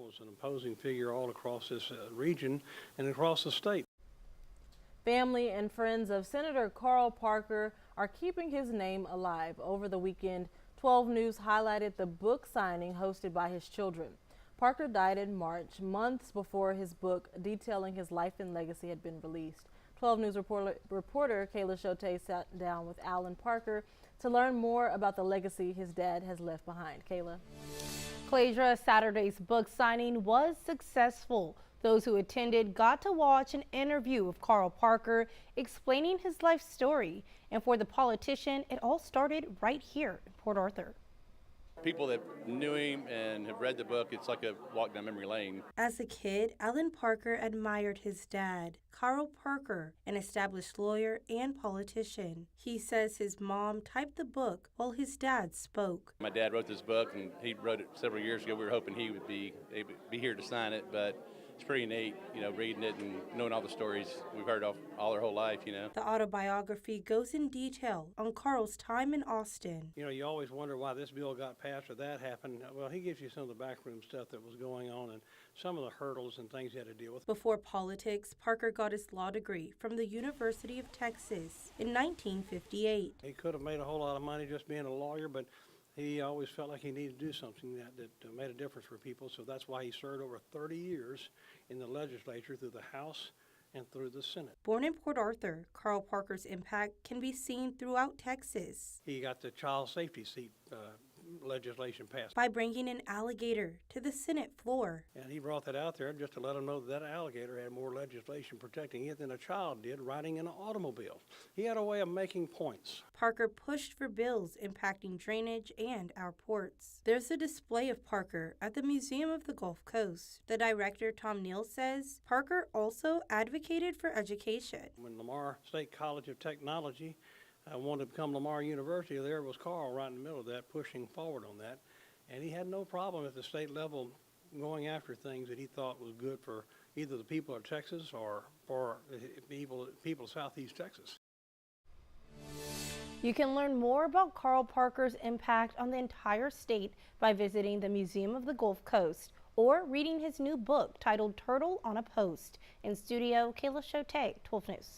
Carl was an imposing figure all across this region and across the state. Family and friends of Senator Carl Parker are keeping his name alive. Over the weekend, 12 News highlighted the book signing hosted by his children. Parker died in March, months before his book detailing his life and legacy had been released. 12 News reporter Kayla Shote sat down with Alan Parker to learn more about the legacy his dad has left behind. Kayla. Claysia, Saturday's book signing was successful. Those who attended got to watch an interview with Carl Parker explaining his life story. And for the politician, it all started right here in Port Arthur. People that knew him and have read the book, it's like a walk down memory lane. As a kid, Alan Parker admired his dad, Carl Parker, an established lawyer and politician. He says his mom typed the book while his dad spoke. My dad wrote this book, and he wrote it several years ago. We were hoping he would be here to sign it, but it's pretty neat, reading it and knowing all the stories we've heard all our whole life, The autobiography goes in detail on Carl's time in Austin. You always wonder why this bill got passed or that happened. Well, he gives you some of the backroom stuff that was going on and some of the hurdles and things he had to deal with. Before politics, Parker got his law degree from the University of Texas in 1958. He could have made a whole lot of money just being a lawyer, but he always felt like he needed to do something that made a difference for people, so that's why he served over 30 years in the legislature through the House and through the Senate. Born in Port Arthur, Carl Parker's impact can be seen throughout Texas. He got the child safety seat legislation passed by bringing an alligator to the Senate floor. And he brought that out there just to let them know that alligator had more legislation protecting it than a child did riding in an automobile. He had a way of making points. Parker pushed for bills impacting drainage and our ports. There's a display of Parker at the Museum of the Gulf Coast. The director, Tom Neal, says Parker also advocated for education. When Lamar State College of Technology wanted to become Lamar University, there was Carl right in the middle of that, pushing forward on that. And he had no problem at the state level going after things that he thought was good for either the people of Texas or for people of Southeast Texas. You can learn more about Carl Parker's impact on the entire state by visiting the Museum of the Gulf Coast or reading his new book titled Turtle on a Post. In studio, Kayla Shote, 12 News.